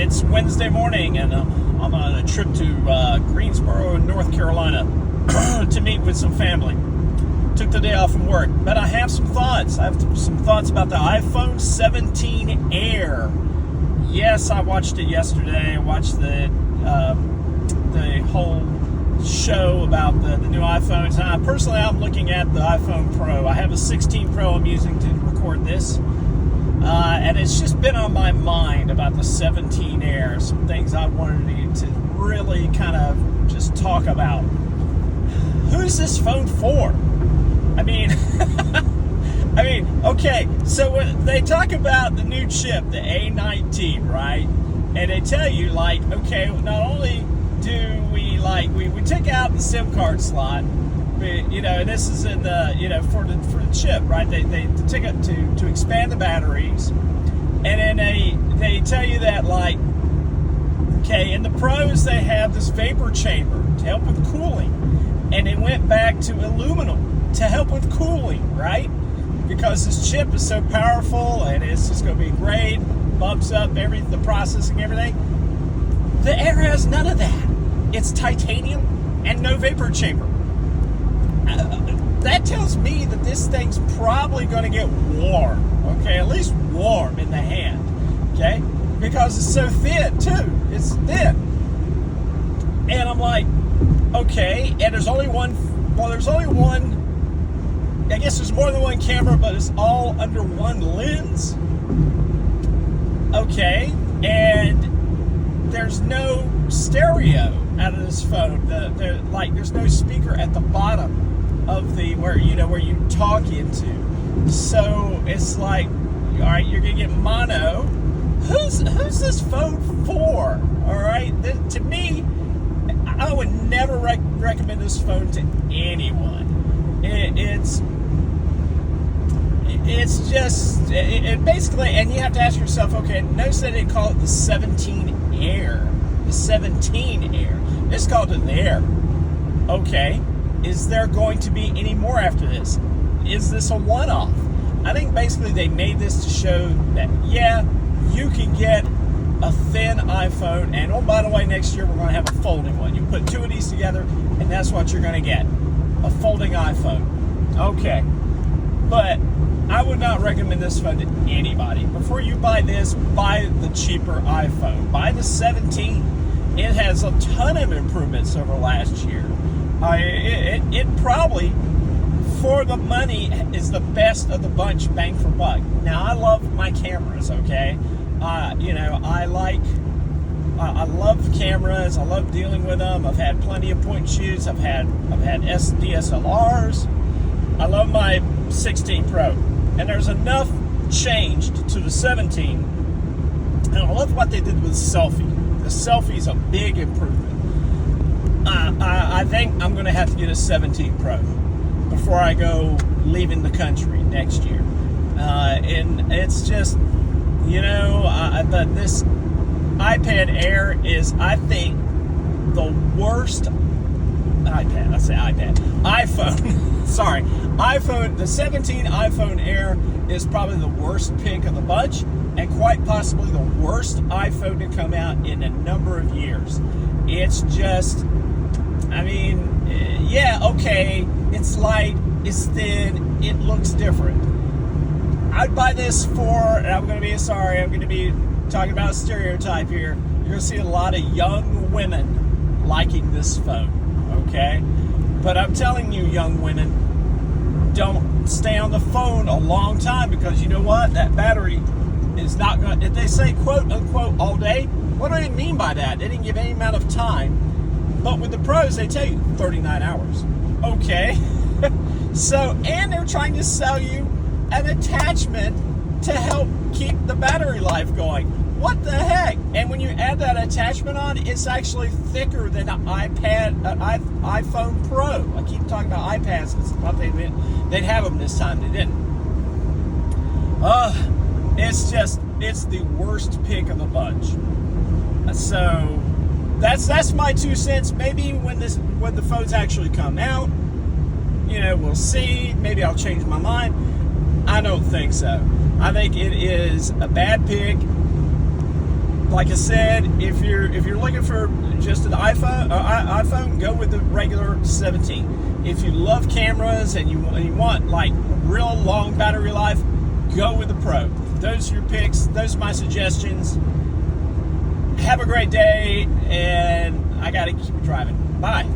It's Wednesday morning, and I'm on a trip to Greensboro, North Carolina, to meet with some family. Took the day off from work, but I have some thoughts. I have some thoughts about the iPhone 17 Air. Yes, I watched it yesterday. I watched the whole show about the new iPhones. Personally, I'm looking at the iPhone Pro. I have a 16 Pro I'm using to record this. And it's just been on my mind about the 17 Air. Some things I wanted to really kind of just talk about. Who's this phone for? I mean, okay, so when they talk about the new chip, the A19, right? And they tell you, like, okay, not only do we take out the SIM card slot, and this is in the, for the chip, right? They take it to expand the batteries, and then they tell you that, like, okay, in the Pros they have this vapor chamber to help with cooling, and they went back to aluminum to help with cooling, right? Because this chip is so powerful and it's just going to be great, bumps up the processing, everything. The Air has none of that. It's titanium and no vapor chamber. That tells me that this thing's probably going to get warm, okay? At least warm in the hand, okay? Because it's so thin, too. It's thin. And I'm like, okay, and there's only one, I guess there's more than one camera, but it's all under one lens. Okay, and there's no stereo out of this phone. There's no speaker at the bottom of where you talk into. So it's like, all right, you're gonna get mono. Who's this phone for? All right, to me, I would never recommend this phone to anyone. It's just basically, and you have to ask yourself, okay, notice they didn't call it the 17 Air. The 17 Air. It's called it the Air. Okay. Is there going to be any more after this? Is this a one-off? I think basically they made this to show that, yeah, you can get a thin iPhone, and oh, by the way, next year we're going to have a folding one. You put two of these together, and that's what you're going to get. A folding iPhone. Okay. But I would not recommend this phone to anybody. Before you buy this, buy the cheaper iPhone. Buy the 17. It has a ton of improvements over last year. It probably, for the money, is the best of the bunch, bang for buck. Now, I love my cameras, okay? I love cameras. I love dealing with them. I've had plenty of point and shoots. I've had DSLRs. I love my 16 Pro. And there's enough changed to the 17. And I love what they did with selfie. The selfie is a big improvement. I think I'm going to have to get a 17 Pro before I go leaving the country next year. And it's just, this iPad Air is, I think, the worst iPhone. Sorry. The 17 iPhone Air is probably the worst pick of the bunch, and quite possibly the worst iPhone to come out in a number of years. It's just, yeah, okay, it's light, it's thin, it looks different. I'd buy this I'm going to be talking about a stereotype here. You're going to see a lot of young women liking this phone, okay? But I'm telling you, young women, don't stay on the phone a long time, because you know what? That battery is not going to, if they say quote unquote all day, what do they mean by that? They didn't give any amount of time. But with the Pros, they tell you 39 hours. Okay. So, and they're trying to sell you an attachment to help keep the battery life going. What the heck? And when you add that attachment on, it's actually thicker than an iPhone Pro. I keep talking about iPads because I thought they'd have them this time. They didn't. It's the worst pick of the bunch. So that's my 2 cents. Maybe when the phones actually come out, we'll see. Maybe I'll change my mind. I don't think so. I think it is a bad pick. like I said, if you're looking for just an iPhone, go with the regular 17. If you love cameras and you want like real long battery life, go with the Pro. Those are your picks. Those are my suggestions. Have a great day, and I gotta keep driving. Bye.